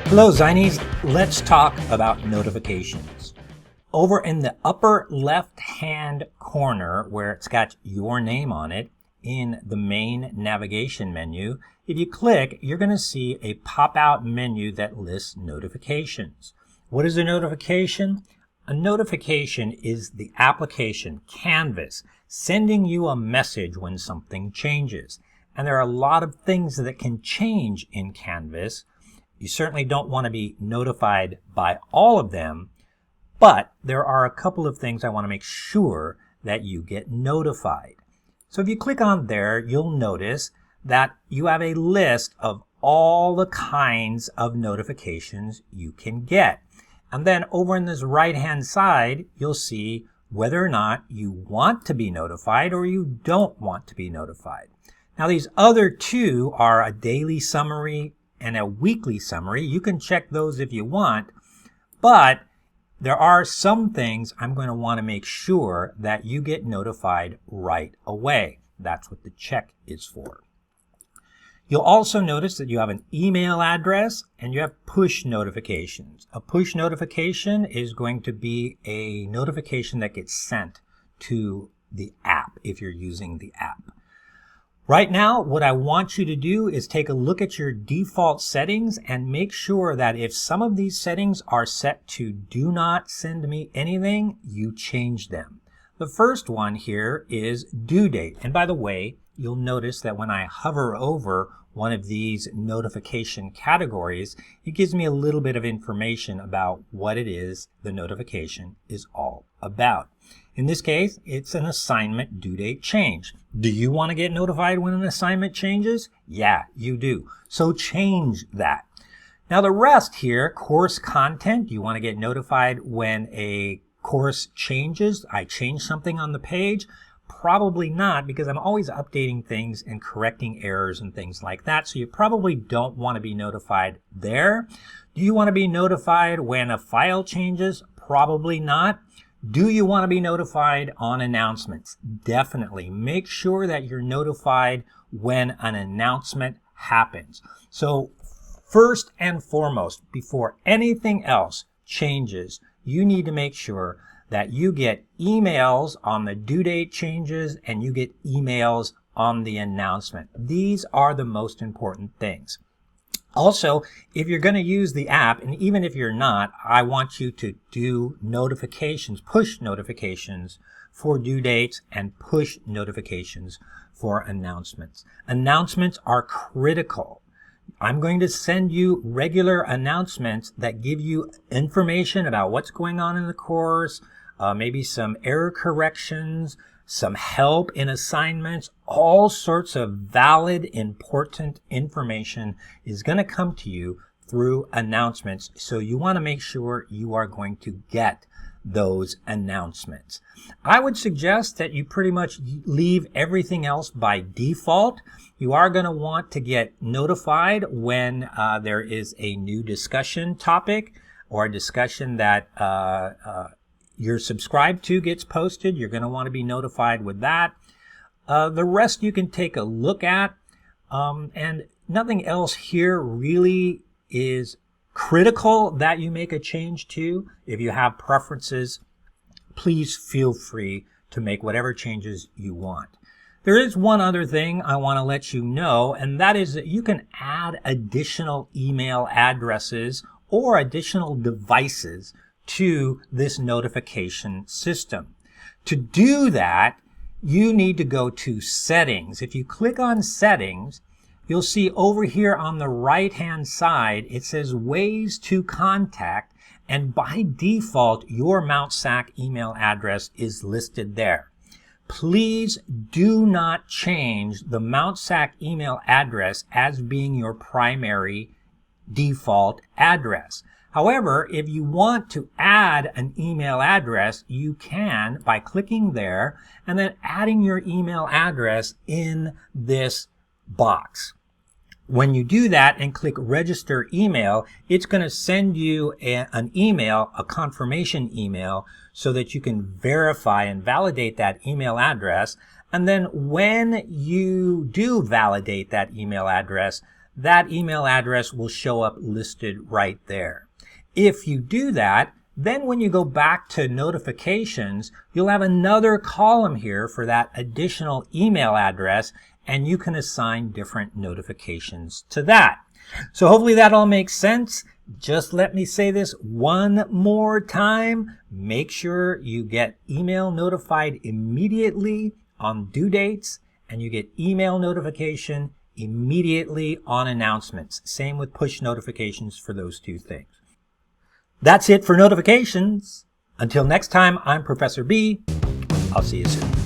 Hello Zinies, let's talk about notifications. Over in the upper left hand corner where it's got your name on it in the main navigation menu, if you click, you're going to see a pop-out menu that lists notifications. What is a notification? A notification is the application, Canvas, sending you a message when something changes. And there are a lot of things that can change in Canvas. You certainly don't want to be notified by all of them, but there are a couple of things I want to make sure that you get notified. So if you click on there, you'll notice that you have a list of all the kinds of notifications you can get. And then over in this right-hand side, you'll see whether or not you want to be notified or you don't want to be notified. Now these other two are a daily summary and a weekly summary. You can check those if you want, but there are some things I'm going to want to make sure that you get notified right away. That's what the check is for. You'll also notice that you have an email address and you have push notifications. A push notification is going to be a notification that gets sent to the app if you're using the app. Right now, what I want you to do is take a look at your default settings and make sure that if some of these settings are set to do not send me anything, you change them. The first one here is due date. And by the way, you'll notice that when I hover over one of these notification categories, it gives me a little bit of information about what it is the notification is all about. In this case, it's an assignment due date change. Do you want to get notified when an assignment changes? Yeah, you do. So change that. Now the rest here, course content, you want to get notified when a course changes. I change something on the page. Probably not, because I'm always updating things and correcting errors and things like that. So you probably don't want to be notified there. Do you want to be notified when a file changes? Probably not. Do you want to be notified on announcements? Definitely. Make sure that you're notified when an announcement happens. So first and foremost, before anything else changes, you need to make sure that you get emails on the due date changes and you get emails on the announcement. These are the most important things. Also, if you're going to use the app, and even if you're not, I want you to do notifications, push notifications for due dates and push notifications for announcements. Announcements are critical. I'm going to send you regular announcements that give you information about what's going on in the course, maybe some error corrections, some help in assignments, all sorts of valid, important information is going to come to you through announcements. So you want to make sure you are going to get those announcements. I would suggest that you pretty much leave everything else by default. You are going to want to get notified when there is a new discussion topic or a discussion that you're subscribed to gets posted. You're going to want to be notified with that. The rest you can take a look at. And nothing else here really is critical that you make a change to. If you have preferences, please feel free to make whatever changes you want. There is one other thing I want to let you know, and that is that you can add additional email addresses or additional devices to this notification system. To do that, you need to go to Settings. If you click on Settings, you'll see over here on the right-hand side, it says Ways to Contact, and by default, your Mount SAC email address is listed there. Please do not change the Mount SAC email address as being your primary default address. However, if you want to add an email address, you can by clicking there and then adding your email address in this box. When you do that and click Register Email, it's going to send you an email, a confirmation email, so that you can verify and validate that email address. And then when you do validate that email address, that email address will show up listed right there. If you do that, then when you go back to notifications, you'll have another column here for that additional email address, and you can assign different notifications to that. So hopefully that all makes sense. Just let me say this one more time. Make sure you get email notified immediately on due dates, and you get email notification immediately on announcements. Same with push notifications for those two things. That's it for notifications. Until next time, I'm Professor B. I'll see you soon.